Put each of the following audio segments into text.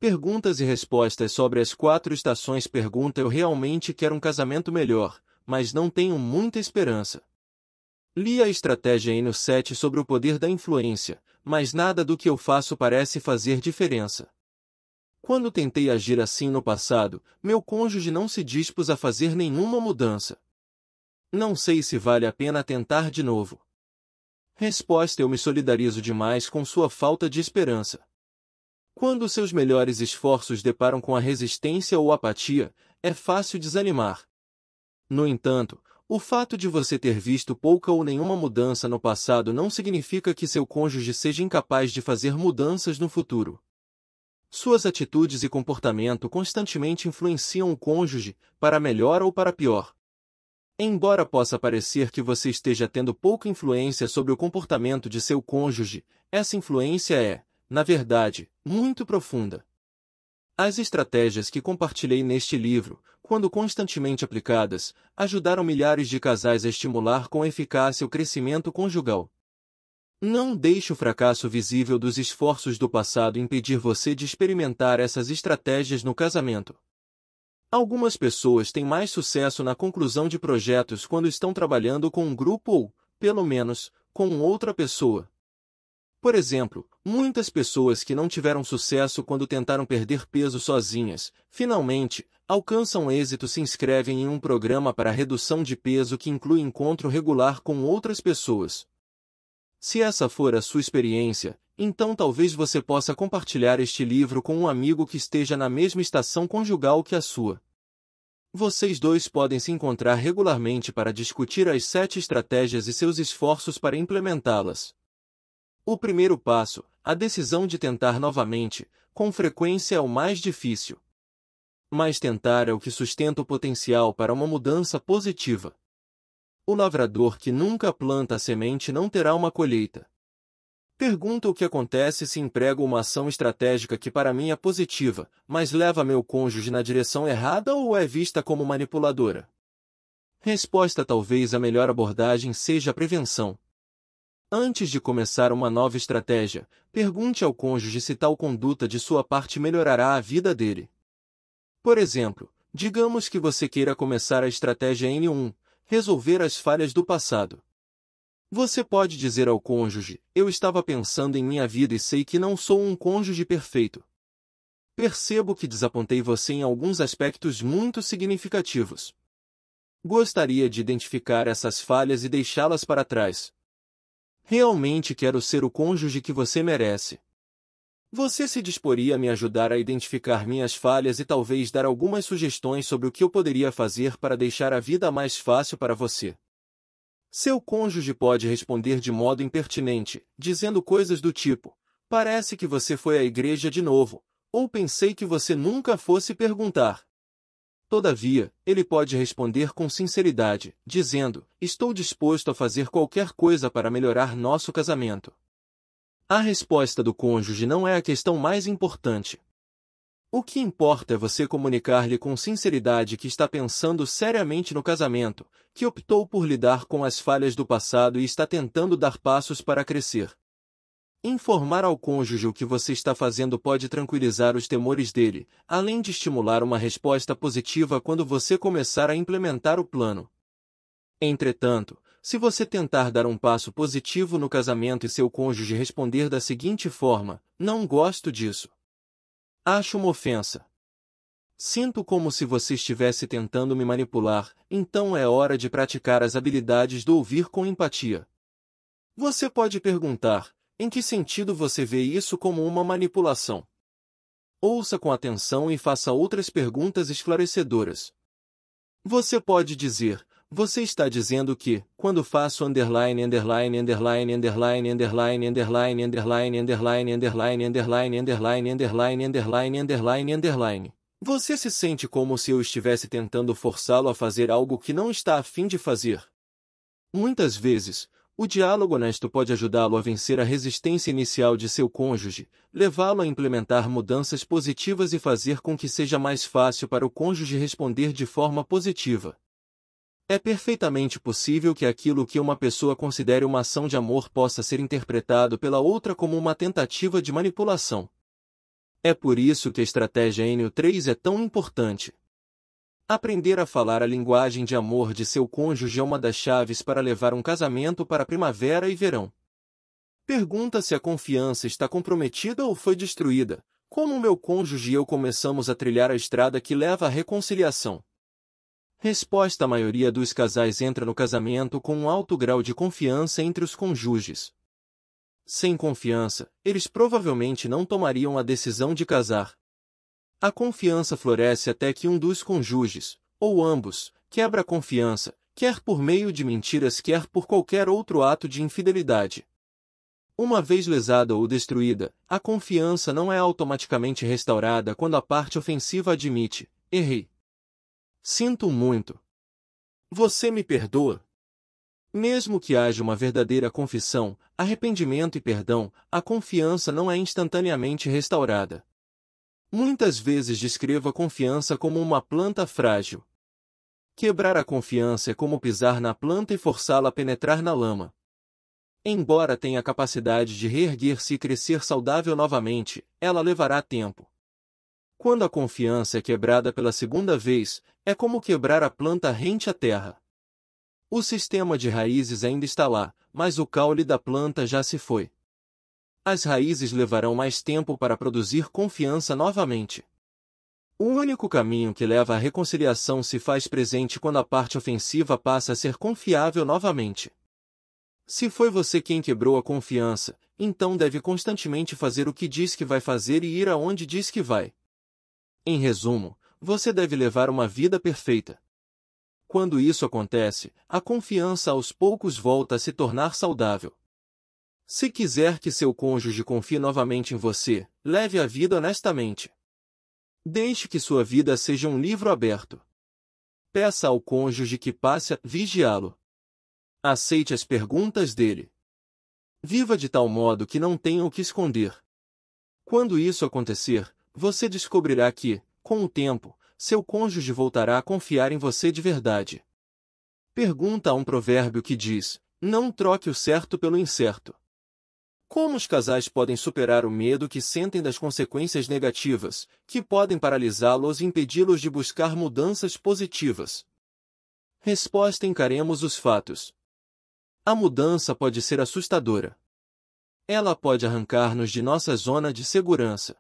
Perguntas e respostas sobre as 4 estações. Pergunta: eu realmente quero um casamento melhor, mas não tenho muita esperança. Li a estratégia N7 sobre o poder da influência, mas nada do que eu faço parece fazer diferença. Quando tentei agir assim no passado, meu cônjuge não se dispôs a fazer nenhuma mudança. Não sei se vale a pena tentar de novo. Resposta: eu me solidarizo demais com sua falta de esperança. Quando seus melhores esforços deparam com a resistência ou apatia, é fácil desanimar. No entanto, o fato de você ter visto pouca ou nenhuma mudança no passado não significa que seu cônjuge seja incapaz de fazer mudanças no futuro. Suas atitudes e comportamento constantemente influenciam o cônjuge, para melhor ou para pior. Embora possa parecer que você esteja tendo pouca influência sobre o comportamento de seu cônjuge, essa influência é, na verdade, muito profunda. As estratégias que compartilhei neste livro, quando constantemente aplicadas, ajudaram milhares de casais a estimular com eficácia o crescimento conjugal. Não deixe o fracasso visível dos esforços do passado impedir você de experimentar essas estratégias no casamento. Algumas pessoas têm mais sucesso na conclusão de projetos quando estão trabalhando com um grupo ou, pelo menos, com outra pessoa. Por exemplo, muitas pessoas que não tiveram sucesso quando tentaram perder peso sozinhas, finalmente, alcançam êxito se inscrevem em um programa para redução de peso que inclui encontro regular com outras pessoas. Se essa for a sua experiência, então talvez você possa compartilhar este livro com um amigo que esteja na mesma estação conjugal que a sua. Vocês dois podem se encontrar regularmente para discutir as 7 estratégias e seus esforços para implementá-las. O primeiro passo, a decisão de tentar novamente, com frequência é o mais difícil. Mas tentar é o que sustenta o potencial para uma mudança positiva. O lavrador que nunca planta a semente não terá uma colheita. Pergunta: o que acontece se emprego uma ação estratégica que para mim é positiva, mas leva meu cônjuge na direção errada ou é vista como manipuladora? Resposta: talvez a melhor abordagem seja a prevenção. Antes de começar uma nova estratégia, pergunte ao cônjuge se tal conduta de sua parte melhorará a vida dele. Por exemplo, digamos que você queira começar a estratégia N1, resolver as falhas do passado. Você pode dizer ao cônjuge: eu estava pensando em minha vida e sei que não sou um cônjuge perfeito. Percebo que desapontei você em alguns aspectos muito significativos. Gostaria de identificar essas falhas e deixá-las para trás. Realmente quero ser o cônjuge que você merece. Você se disporia a me ajudar a identificar minhas falhas e talvez dar algumas sugestões sobre o que eu poderia fazer para deixar a vida mais fácil para você? Seu cônjuge pode responder de modo impertinente, dizendo coisas do tipo: parece que você foi à igreja de novo, ou pensei que você nunca fosse perguntar. Todavia, ele pode responder com sinceridade, dizendo: estou disposto a fazer qualquer coisa para melhorar nosso casamento. A resposta do cônjuge não é a questão mais importante. O que importa é você comunicar-lhe com sinceridade que está pensando seriamente no casamento, que optou por lidar com as falhas do passado e está tentando dar passos para crescer. Informar ao cônjuge o que você está fazendo pode tranquilizar os temores dele, além de estimular uma resposta positiva quando você começar a implementar o plano. Entretanto, se você tentar dar um passo positivo no casamento e seu cônjuge responder da seguinte forma: não gosto disso. Acho uma ofensa. Sinto como se você estivesse tentando me manipular, então é hora de praticar as habilidades do ouvir com empatia. Você pode perguntar: em que sentido você vê isso como uma manipulação? Ouça com atenção e faça outras perguntas esclarecedoras. Você pode dizer: você está dizendo que, quando faço underline, underline, underline, underline, underline, underline, underline, underline, underline, underline, underline, underline, underline, underline, underline, você se sente como se eu estivesse tentando forçá-lo a fazer algo que não está a fim de fazer. Muitas vezes, o diálogo honesto pode ajudá-lo a vencer a resistência inicial de seu cônjuge, levá-lo a implementar mudanças positivas e fazer com que seja mais fácil para o cônjuge responder de forma positiva. É perfeitamente possível que aquilo que uma pessoa considere uma ação de amor possa ser interpretado pela outra como uma tentativa de manipulação. É por isso que a estratégia N3 é tão importante. Aprender a falar a linguagem de amor de seu cônjuge é uma das chaves para levar um casamento para a primavera e verão. Pergunta se a confiança está comprometida ou foi destruída. Como meu cônjuge e eu começamos a trilhar a estrada que leva à reconciliação? Resposta: a maioria dos casais entra no casamento com um alto grau de confiança entre os cônjuges. Sem confiança, eles provavelmente não tomariam a decisão de casar. A confiança floresce até que um dos cônjuges, ou ambos, quebra a confiança, quer por meio de mentiras, quer por qualquer outro ato de infidelidade. Uma vez lesada ou destruída, a confiança não é automaticamente restaurada quando a parte ofensiva admite: errei. Sinto muito. Você me perdoa? Mesmo que haja uma verdadeira confissão, arrependimento e perdão, a confiança não é instantaneamente restaurada. Muitas vezes descrevo a confiança como uma planta frágil. Quebrar a confiança é como pisar na planta e forçá-la a penetrar na lama. Embora tenha a capacidade de reerguer-se e crescer saudável novamente, ela levará tempo. Quando a confiança é quebrada pela segunda vez, é como quebrar a planta rente à terra. O sistema de raízes ainda está lá, mas o caule da planta já se foi. As raízes levarão mais tempo para produzir confiança novamente. O único caminho que leva à reconciliação se faz presente quando a parte ofensiva passa a ser confiável novamente. Se foi você quem quebrou a confiança, então deve constantemente fazer o que diz que vai fazer e ir aonde diz que vai. Em resumo, você deve levar uma vida perfeita. Quando isso acontece, a confiança aos poucos volta a se tornar saudável. Se quiser que seu cônjuge confie novamente em você, leve a vida honestamente. Deixe que sua vida seja um livro aberto. Peça ao cônjuge que passe a vigiá-lo. Aceite as perguntas dele. Viva de tal modo que não tenha o que esconder. Quando isso acontecer, você descobrirá que, com o tempo, seu cônjuge voltará a confiar em você de verdade. Pergunta: há um provérbio que diz: não troque o certo pelo incerto. Como os casais podem superar o medo que sentem das consequências negativas, que podem paralisá-los e impedi-los de buscar mudanças positivas? Resposta: encaremos os fatos. A mudança pode ser assustadora. Ela pode arrancar-nos de nossa zona de segurança.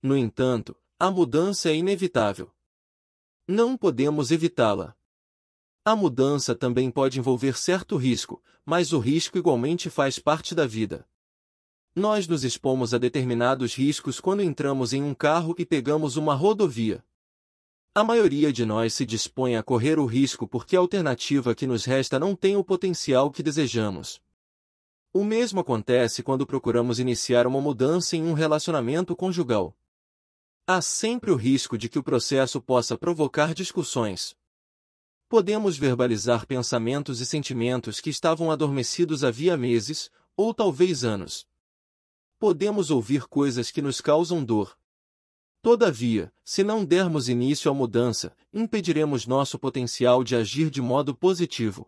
No entanto, a mudança é inevitável. Não podemos evitá-la. A mudança também pode envolver certo risco, mas o risco igualmente faz parte da vida. Nós nos expomos a determinados riscos quando entramos em um carro e pegamos uma rodovia. A maioria de nós se dispõe a correr o risco porque a alternativa que nos resta não tem o potencial que desejamos. O mesmo acontece quando procuramos iniciar uma mudança em um relacionamento conjugal. Há sempre o risco de que o processo possa provocar discussões. Podemos verbalizar pensamentos e sentimentos que estavam adormecidos havia meses, ou talvez anos. Podemos ouvir coisas que nos causam dor. Todavia, se não dermos início à mudança, impediremos nosso potencial de agir de modo positivo.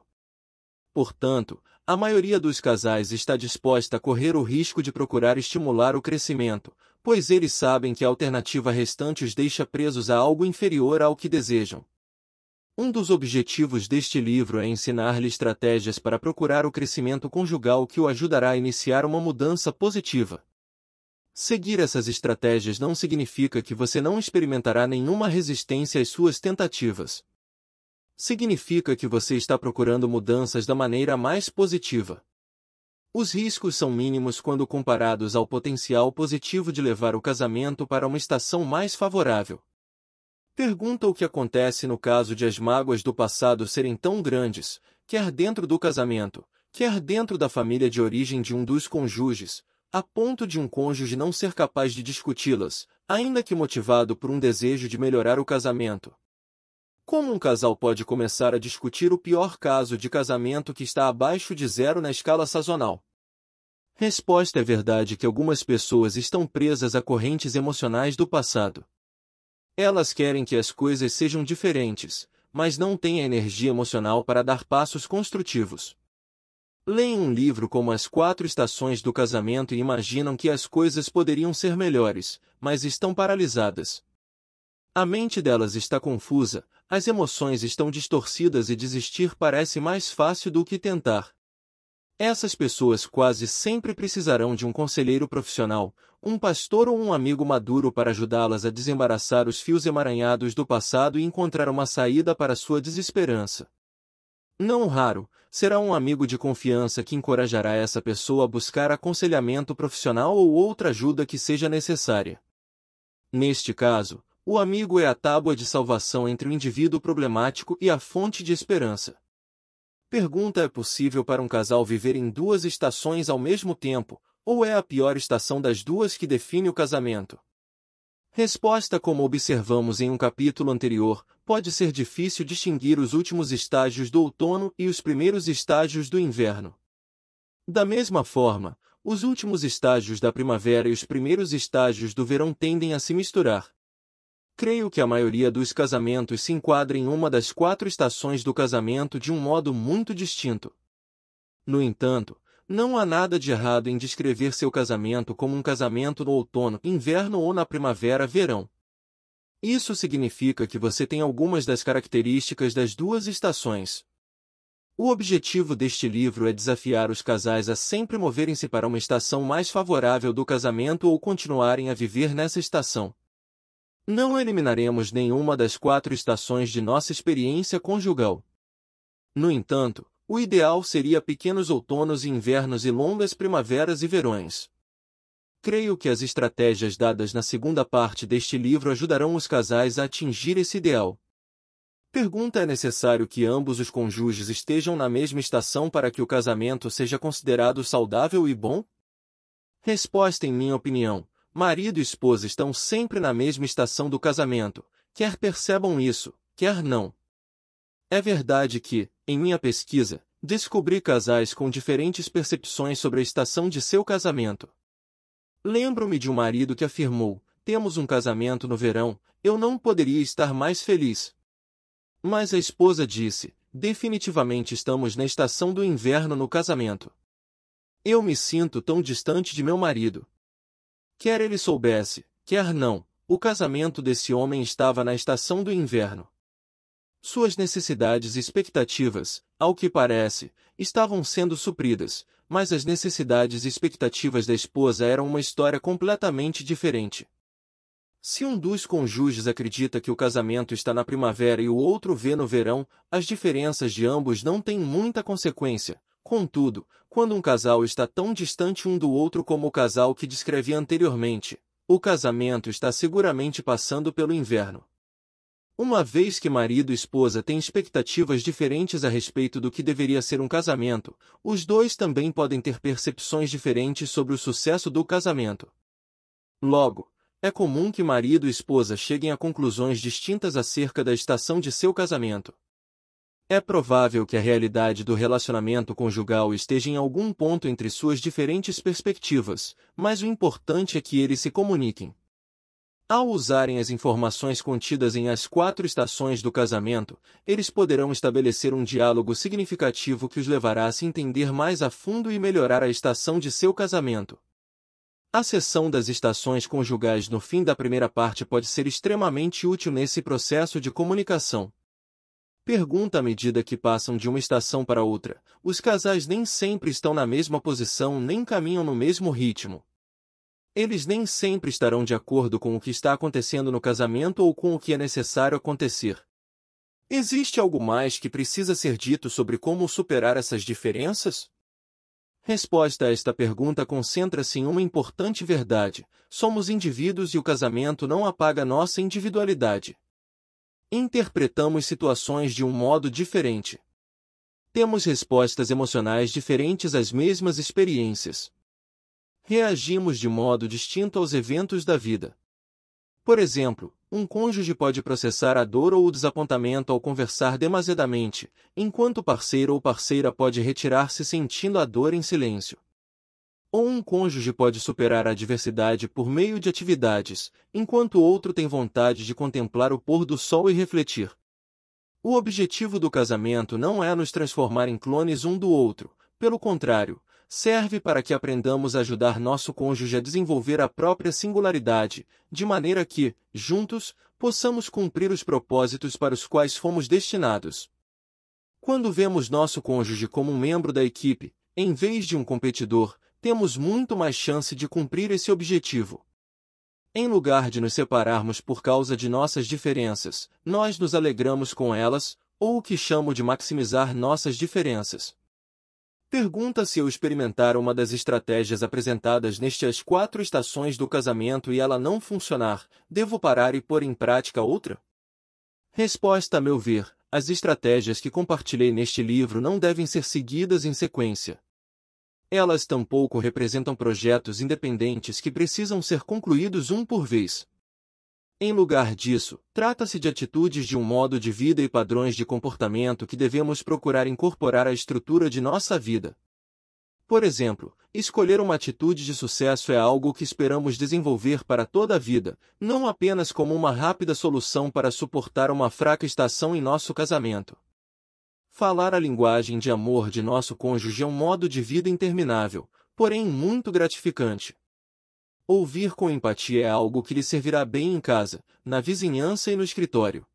Portanto, a maioria dos casais está disposta a correr o risco de procurar estimular o crescimento, pois eles sabem que a alternativa restante os deixa presos a algo inferior ao que desejam. Um dos objetivos deste livro é ensinar-lhe estratégias para procurar o crescimento conjugal que o ajudará a iniciar uma mudança positiva. Seguir essas estratégias não significa que você não experimentará nenhuma resistência às suas tentativas. Significa que você está procurando mudanças da maneira mais positiva. Os riscos são mínimos quando comparados ao potencial positivo de levar o casamento para uma estação mais favorável. Pergunta: o que acontece no caso de as mágoas do passado serem tão grandes, quer dentro do casamento, quer dentro da família de origem de um dos cônjuges, a ponto de um cônjuge não ser capaz de discuti-las, ainda que motivado por um desejo de melhorar o casamento? Como um casal pode começar a discutir o pior caso de casamento que está abaixo de 0 na escala sazonal? Resposta: é verdade que algumas pessoas estão presas a correntes emocionais do passado. Elas querem que as coisas sejam diferentes, mas não têm a energia emocional para dar passos construtivos. Leem um livro como As Quatro Estações do Casamento e imaginam que as coisas poderiam ser melhores, mas estão paralisadas. A mente delas está confusa, as emoções estão distorcidas e desistir parece mais fácil do que tentar. Essas pessoas quase sempre precisarão de um conselheiro profissional, um pastor ou um amigo maduro para ajudá-las a desembaraçar os fios emaranhados do passado e encontrar uma saída para sua desesperança. Não raro, será um amigo de confiança que encorajará essa pessoa a buscar aconselhamento profissional ou outra ajuda que seja necessária. Neste caso, o amigo é a tábua de salvação entre o indivíduo problemático e a fonte de esperança. Pergunta: é possível para um casal viver em duas estações ao mesmo tempo, ou é a pior estação das duas que define o casamento? Resposta: como observamos em um capítulo anterior, pode ser difícil distinguir os últimos estágios do outono e os primeiros estágios do inverno. Da mesma forma, os últimos estágios da primavera e os primeiros estágios do verão tendem a se misturar. Creio que a maioria dos casamentos se enquadra em uma das quatro estações do casamento de um modo muito distinto. No entanto, não há nada de errado em descrever seu casamento como um casamento no outono, inverno ou na primavera, verão. Isso significa que você tem algumas das características das duas estações. O objetivo deste livro é desafiar os casais a sempre moverem-se para uma estação mais favorável do casamento ou continuarem a viver nessa estação. Não eliminaremos nenhuma das quatro estações de nossa experiência conjugal. No entanto, o ideal seria pequenos outonos e invernos e longas primaveras e verões. Creio que as estratégias dadas na segunda parte deste livro ajudarão os casais a atingir esse ideal. Pergunta: é necessário que ambos os cônjuges estejam na mesma estação para que o casamento seja considerado saudável e bom? Resposta: em minha opinião, marido e esposa estão sempre na mesma estação do casamento, quer percebam isso, quer não. É verdade que, em minha pesquisa, descobri casais com diferentes percepções sobre a estação de seu casamento. Lembro-me de um marido que afirmou: temos um casamento no verão, eu não poderia estar mais feliz. Mas a esposa disse: definitivamente estamos na estação do inverno no casamento. Eu me sinto tão distante de meu marido. Quer ele soubesse, quer não, o casamento desse homem estava na estação do inverno. Suas necessidades e expectativas, ao que parece, estavam sendo supridas, mas as necessidades e expectativas da esposa eram uma história completamente diferente. Se um dos cônjuges acredita que o casamento está na primavera e o outro vê no verão, as diferenças de ambos não têm muita consequência. Contudo, quando um casal está tão distante um do outro como o casal que descrevi anteriormente, o casamento está seguramente passando pelo inverno. Uma vez que marido e esposa têm expectativas diferentes a respeito do que deveria ser um casamento, os dois também podem ter percepções diferentes sobre o sucesso do casamento. Logo, é comum que marido e esposa cheguem a conclusões distintas acerca da estação de seu casamento. É provável que a realidade do relacionamento conjugal esteja em algum ponto entre suas diferentes perspectivas, mas o importante é que eles se comuniquem. Ao usarem as informações contidas em As Quatro Estações do Casamento, eles poderão estabelecer um diálogo significativo que os levará a se entender mais a fundo e melhorar a estação de seu casamento. A seção das estações conjugais no fim da primeira parte pode ser extremamente útil nesse processo de comunicação. Pergunta: à medida que passam de uma estação para outra, os casais nem sempre estão na mesma posição nem caminham no mesmo ritmo. Eles nem sempre estarão de acordo com o que está acontecendo no casamento ou com o que é necessário acontecer. Existe algo mais que precisa ser dito sobre como superar essas diferenças? Resposta a esta pergunta concentra-se em uma importante verdade: somos indivíduos e o casamento não apaga nossa individualidade. Interpretamos situações de um modo diferente. Temos respostas emocionais diferentes às mesmas experiências. Reagimos de modo distinto aos eventos da vida. Por exemplo, um cônjuge pode processar a dor ou o desapontamento ao conversar demasiadamente, enquanto o parceiro ou parceira pode retirar-se sentindo a dor em silêncio. Ou um cônjuge pode superar a adversidade por meio de atividades, enquanto o outro tem vontade de contemplar o pôr do sol e refletir. O objetivo do casamento não é nos transformar em clones um do outro, Pelo contrário, serve para que aprendamos a ajudar nosso cônjuge a desenvolver a própria singularidade, de maneira que, juntos, possamos cumprir os propósitos para os quais fomos destinados. Quando vemos nosso cônjuge como um membro da equipe, em vez de um competidor, temos muito mais chance de cumprir esse objetivo. Em lugar de nos separarmos por causa de nossas diferenças, nós nos alegramos com elas, ou o que chamo de maximizar nossas diferenças. Pergunta se eu experimentar uma das estratégias apresentadas nestas 4 estações do casamento e ela não funcionar, devo parar e pôr em prática outra? Resposta: a meu ver, as estratégias que compartilhei neste livro não devem ser seguidas em sequência. Elas tampouco representam projetos independentes que precisam ser concluídos um por vez. Em lugar disso, trata-se de atitudes de um modo de vida e padrões de comportamento que devemos procurar incorporar à estrutura de nossa vida. Por exemplo, escolher uma atitude de sucesso é algo que esperamos desenvolver para toda a vida, não apenas como uma rápida solução para suportar uma fraca estação em nosso casamento. Falar a linguagem de amor de nosso cônjuge é um modo de vida interminável, porém muito gratificante. Ouvir com empatia é algo que lhe servirá bem em casa, na vizinhança e no escritório.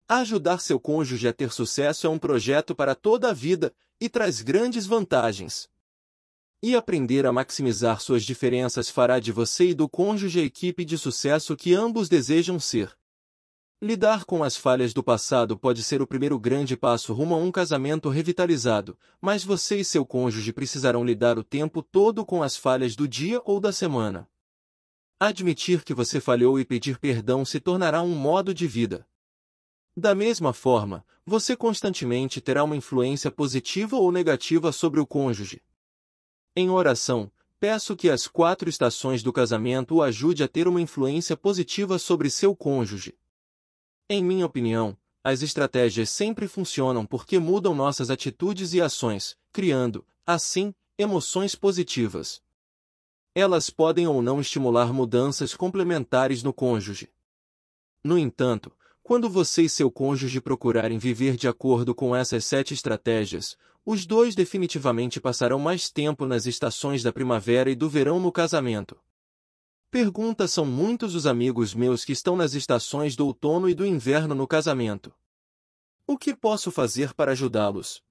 Ajudar seu cônjuge a ter sucesso é um projeto para toda a vida, e traz grandes vantagens. E aprender a maximizar suas diferenças fará de você e do cônjuge a equipe de sucesso que ambos desejam ser. Lidar com as falhas do passado pode ser o primeiro grande passo rumo a um casamento revitalizado, mas você e seu cônjuge precisarão lidar o tempo todo com as falhas do dia ou da semana. Admitir que você falhou e pedir perdão se tornará um modo de vida. Da mesma forma, você constantemente terá uma influência positiva ou negativa sobre o cônjuge. Em oração, peço que as 4 estações do casamento o ajude a ter uma influência positiva sobre seu cônjuge. Em minha opinião, as estratégias sempre funcionam porque mudam nossas atitudes e ações, criando, assim, emoções positivas. Elas podem ou não estimular mudanças complementares no cônjuge. No entanto, quando você e seu cônjuge procurarem viver de acordo com essas 7 estratégias, os dois definitivamente passarão mais tempo nas estações da primavera e do verão no casamento. Pergunta: são muitos os amigos meus que estão nas estações do outono e do inverno no casamento. O que posso fazer para ajudá-los?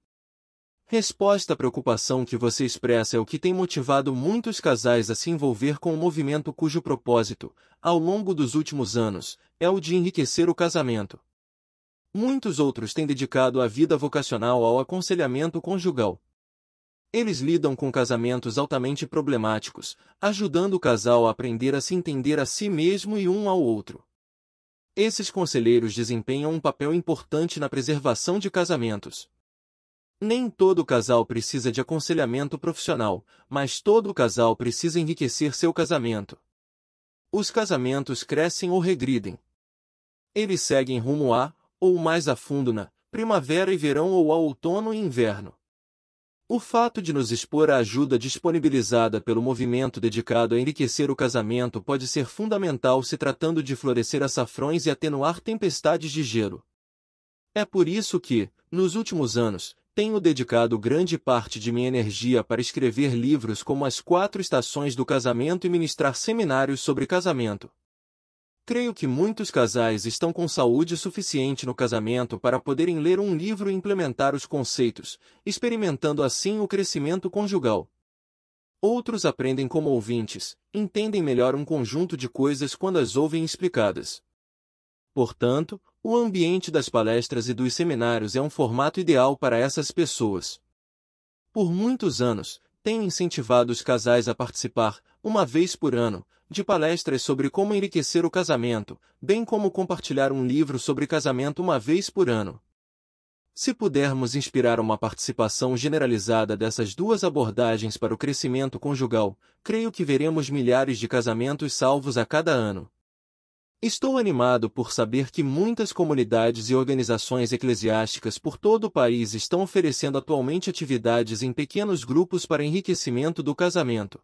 Resposta: a preocupação que você expressa é o que tem motivado muitos casais a se envolver com um movimento cujo propósito, ao longo dos últimos anos, é o de enriquecer o casamento. Muitos outros têm dedicado a vida vocacional ao aconselhamento conjugal. Eles lidam com casamentos altamente problemáticos, ajudando o casal a aprender a se entender a si mesmo e um ao outro. Esses conselheiros desempenham um papel importante na preservação de casamentos. Nem todo casal precisa de aconselhamento profissional, mas todo casal precisa enriquecer seu casamento. Os casamentos crescem ou regridem. Eles seguem rumo a, ou mais a fundo na, primavera e verão ou ao outono e inverno. O fato de nos expor à ajuda disponibilizada pelo movimento dedicado a enriquecer o casamento pode ser fundamental se tratando de florescer açafrões e atenuar tempestades de gelo. É por isso que, nos últimos anos, tenho dedicado grande parte de minha energia para escrever livros como As 4 Estações do Casamento e ministrar seminários sobre casamento. Creio que muitos casais estão com saúde suficiente no casamento para poderem ler um livro e implementar os conceitos, experimentando assim o crescimento conjugal. Outros aprendem como ouvintes, entendem melhor um conjunto de coisas quando as ouvem explicadas. Portanto, o ambiente das palestras e dos seminários é um formato ideal para essas pessoas. Por muitos anos, tenho incentivado os casais a participar, uma vez por ano, de palestras sobre como enriquecer o casamento, bem como compartilhar um livro sobre casamento uma vez por ano. Se pudermos inspirar uma participação generalizada dessas duas abordagens para o crescimento conjugal, creio que veremos milhares de casamentos salvos a cada ano. Estou animado por saber que muitas comunidades e organizações eclesiásticas por todo o país estão oferecendo atualmente atividades em pequenos grupos para enriquecimento do casamento.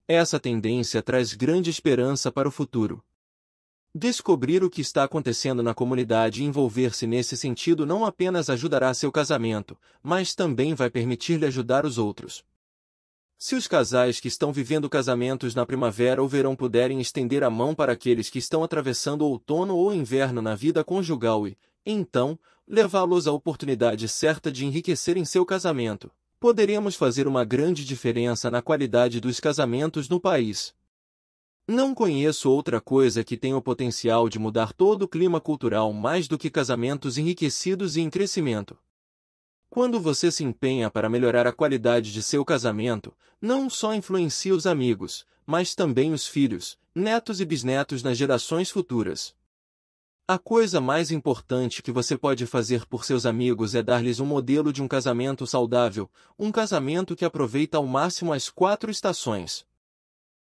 Essa tendência traz grande esperança para o futuro. Descobrir o que está acontecendo na comunidade e envolver-se nesse sentido não apenas ajudará seu casamento, mas também vai permitir-lhe ajudar os outros. Se os casais que estão vivendo casamentos na primavera ou verão puderem estender a mão para aqueles que estão atravessando outono ou inverno na vida conjugal e, então, levá-los à oportunidade certa de enriquecerem seu casamento, poderemos fazer uma grande diferença na qualidade dos casamentos no país. Não conheço outra coisa que tenha o potencial de mudar todo o clima cultural mais do que casamentos enriquecidos e em crescimento. Quando você se empenha para melhorar a qualidade de seu casamento, não só influencia os amigos, mas também os filhos, netos e bisnetos nas gerações futuras. A coisa mais importante que você pode fazer por seus amigos é dar-lhes um modelo de um casamento saudável, um casamento que aproveita ao máximo as 4 estações.